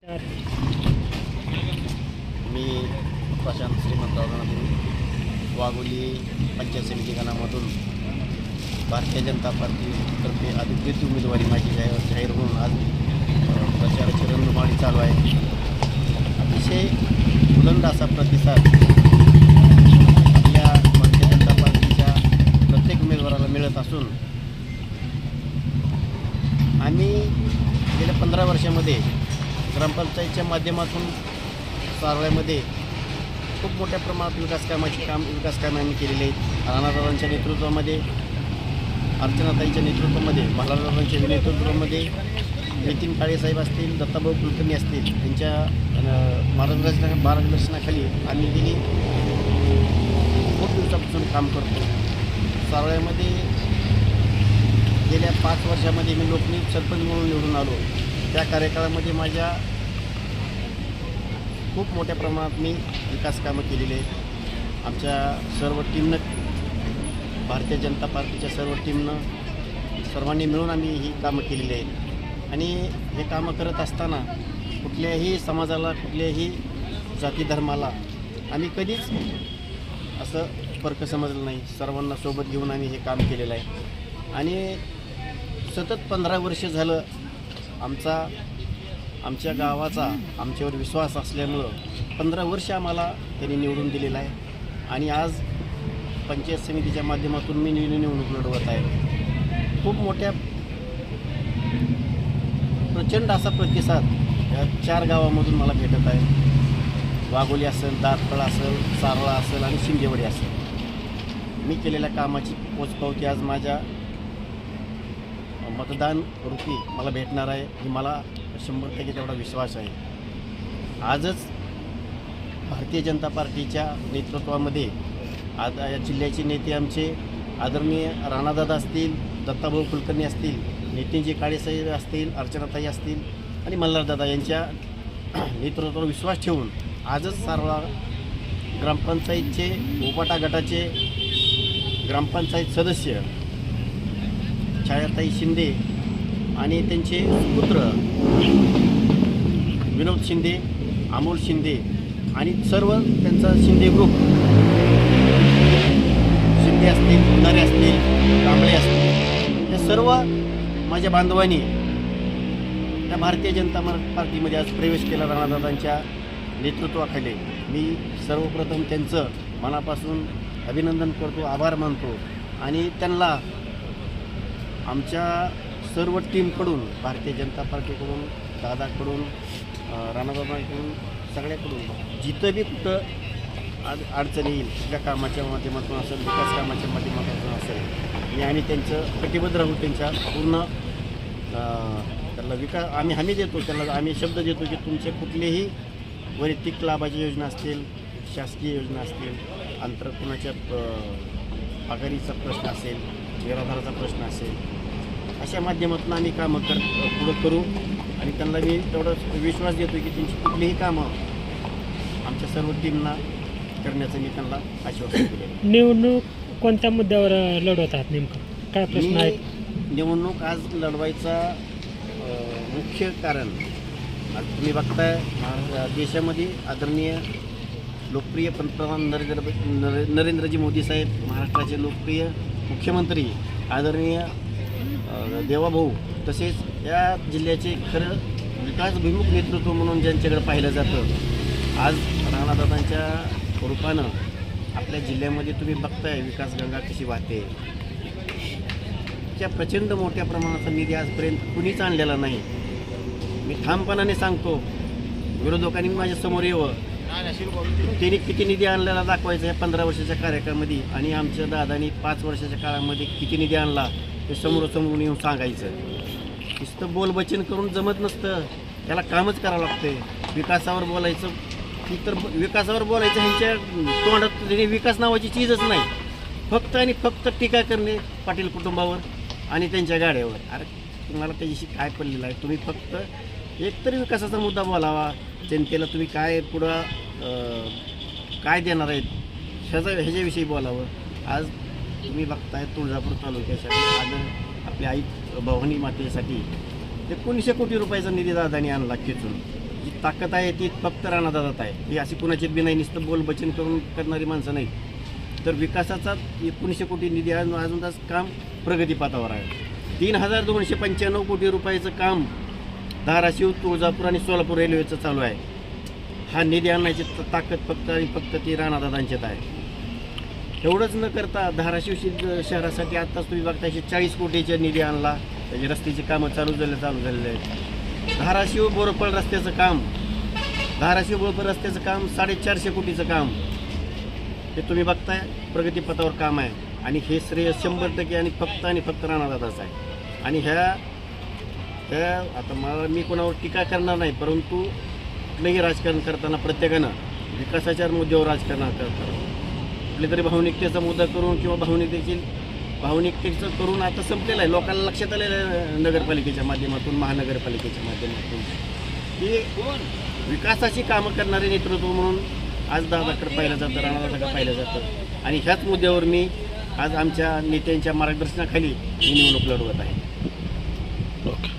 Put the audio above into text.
मी प्रशांत श्रीमंतराव वाघोली पंचायत समिती गणामधून भारतीय जनता पार्टीतर्फे अधिकृत उमेदवारी माझी जाहीर होऊन आज प्रचाराची रणधुमाळी चालू आहे. अतिशय उदंड असा प्रतिसाद आपल्या भारतीय जनता पार्टीच्या प्रत्येक उमेदवाराला मिळत असून आम्ही गेल्या 15 वर्षामध्ये ग्रामपंचायतच्या माध्यमातून सारळ्यामध्ये खूप मोठ्या प्रमाणात विकास कामे आम्ही केलेली आहेत. राणादादांच्या नेतृत्वामध्ये, अर्चनाताईच्या नेतृत्वामध्ये, भालादादांच्या नेतृत्वामध्ये, नितीन काळेसाहेब असतील, दत्ताभाऊ कुलकर्णी असतील, यांच्या मार्गदर्शनाखाली आम्ही गेली खूप दिवसापासून काम करतो. सारळ्यामध्ये गेल्या 5 वर्षामध्ये मी लोकनियुक्त सरपंच म्हणून निवडून आलो. त्या कार्यकाळामध्ये माझ्या खूप मोठ्या प्रमाणात मी विकास कामं केलेली आहेत. आमच्या सर्व टीमनं, भारतीय जनता पार्टीच्या सर्व टीमनं, सर्वांनी मिळून आम्ही ही कामं केलेली आहेत. आणि हे कामं करत असताना कुठल्याही समाजाला, कुठल्याही जाती धर्माला आम्ही कधीच असं फरक समजलं नाही. सर्वांना सोबत घेऊन आम्ही हे काम केलेलं आहे. आणि सतत 15 वर्ष झालं आमच्या गावाचा आमच्यावर विश्वास असल्यामुळं 15 वर्ष आम्हाला त्यांनी निवडून दिलेलं आहे. आणि आज पंचायत समितीच्या माध्यमातून मी निवडणूक लढवत आहे. खूप मोठ्या प्रचंड असा प्रतिसाद या 4 गावामधून मला भेटत आहे. वाघोली असेल, दारफळ असेल, सारळा असेल आणि शिंदेवाडी असेल. मी केलेल्या कामाची पोचपावती आज माझ्या मतदान रूपी मला भेटणार आहे. ही मला 100% तेवढा विश्वास आहे. आजच भारतीय जनता पार्टीच्या नेतृत्वामध्ये आज या जिल्ह्याचे नेते आमचे आदरणीय राणादादा असतील, दत्ताभाऊ कुलकर्णी असतील, नितीनजी काळेसाहेब असतील, अर्चनाताई असतील आणि मल्हारदादा यांच्या नेतृत्वावर विश्वास ठेवून आजच सारळा ग्रामपंचायतचे उपाटा गटाचे ग्रामपंचायत सदस्य छायाताई शिंदे आणि त्यांचे पुत्र विनोद शिंदे, अमोल शिंदे आणि सर्व त्यांचा शिंदे ग्रुप, शिंदे असतील, उन्हारे असतील, कांबळे असतील, या सर्व माझ्या बांधवांनी त्या भारतीय जनता पार्टीमध्ये आज प्रवेश केला. राणादादांच्या नेतृत्वाखाली मी सर्वप्रथम त्यांचं मनापासून अभिनंदन करतो, आभार मानतो. आणि त्यांना आमच्या सर्व टीमकडून, भारतीय जनता पार्टीकडून, दादाकडून, राणादादाकडून, सगळ्याकडून जिथं बी कुठं अडचणी येईल, त्या कामाच्या माध्यमातून असेल, विकास कामाच्या माध्यमातून असेल, मी आणि त्यांचं कटिबद्ध राहून त्यांच्या पूर्ण त्याला आम्ही हमी देतो. त्याला आम्ही शब्द देतो की तुमचे कुठलेही वैयक्तिक लाभाची योजना असतील, शासकीय योजना असतील, अंतर कुणाच्या पगारीचा प्रश्न असेल, निराधाराचा प्रश्न असेल, अशा माध्यमातून आम्ही कामं पुढं करू. आणि त्यांना मी तेवढा विश्वास देतो की त्यांची कुठलीही कामं आमच्या सर्व टीमना करण्याचं मी त्यांना आश्वासन दिले. निवडणूक कोणत्या मुद्द्यावर लढवत आहात, नेमकं काय प्रश्न आहे? निवडणूक आज लढवायचा मुख्य कारण आज तुम्ही बघताय, देशामध्ये आदरणीय लोकप्रिय पंतप्रधान नरेंद्रजी मोदी साहेब, महाराष्ट्राचे लोकप्रिय मुख्यमंत्री आदरणीय देवाभाऊ, तसेच या जिल्ह्याचे खरं विकासभिमुख नेतृत्व म्हणून ज्यांच्याकडे पाहिलं जातं, आज राणादादांच्या रूपानं आपल्या जिल्ह्यामध्ये तुम्ही बघताय विकासगंगा कशी वाहते. त्या प्रचंड मोठ्या प्रमाणाचा निधी आजपर्यंत कुणीच आणलेला नाही. मी ठामपणाने सांगतो, विरोधकांनी माझ्यासमोर यावं, त्यांनी किती निधी आणलेला दाखवायचा या 15 वर्षाच्या कार्यकाळामध्ये, आणि आमच्या दादांनी 5 वर्षाच्या काळामध्ये किती निधी आणला ते समोरासमोर येऊन सांगायचं. नुसतं बोलबचन करून जमत नसतं, त्याला कामच करावं लागतं. विकासावर बोलायचं की तर विकासावर बोलायचं, ह्यांच्या तोंडात विकास नावाची चीजच नाही. फक्त आणि फक्त टीका करणे पाटील कुटुंबावर आणि त्यांच्या गाड्यावर. अरे तुम्हाला त्याच्याशी काय पडलेलं आहे? तुम्ही फक्त एकतरी विकासाचा मुद्दा बोलावा. जनतेला तुम्ही काय पुढं काय देणार आहेत ह्याच्याविषयी बोलावं. आज तुम्ही बघताय तुळजापूर तालुक्यासाठी आज आपल्या आई भवानी मातेसाठी 1900 कोटी रुपयाचा निधी दादानी आणला खेचून. जी ताकद आहे ती फक्त राणादादात आहे. ही अशी कुणाचीच बी नाही, नुसतं बोलबचन करून करणारी माणसं नाही. तर विकासाचा 1900 कोटी निधी अजून तास काम प्रगतीपथावर आहे. 3295 कोटी रुपयाचं काम धाराशिव, तुळजापूर आणि सोलापूर रेल्वेचं चालू आहे. हा निधी आणण्याची ताकद फक्त आणि फक्त ती राणादादांच्यात आहे. एवढंच न करता धाराशिव शहरासाठी आत्ताच तुम्ही बघता 40 कोटीचा निधी आणला. त्याची रस्त्याची कामं चालू झालेले आहेत. धाराशिव बोरपळ रस्त्याचं काम, धाराशिव बोरपळ रस्त्याचं काम 450 कोटीचं काम हे तुम्ही बघताय. प्रगतीपथावर काम आहे आणि हे श्रेय 100% आणि फक्त राणादादाच आहे. आणि ह्या आता मी कोणावर टीका करणार नाही, परंतु कुठलंही राजकारण करताना प्रत्येकानं विकासाच्या मुद्द्यावर राजकारण करतात. कुठले तरी भावनिकतेचा मुद्दा करून किंवा भावनिकतेचं करून आता संपलेलं आहे. लोकांना लक्षात आलेलं आहे नगरपालिकेच्या माध्यमातून, महानगरपालिकेच्या माध्यमातून की विकासाची कामं करणारे नेतृत्व म्हणून आज दादाकडे पाहिलं जातं, राणादादाकडे पाहिलं जातं. आणि ह्याच मुद्द्यावर मी आज आमच्या नेत्यांच्या मार्गदर्शनाखाली ही निवडणूक लढवत आहे. ओके.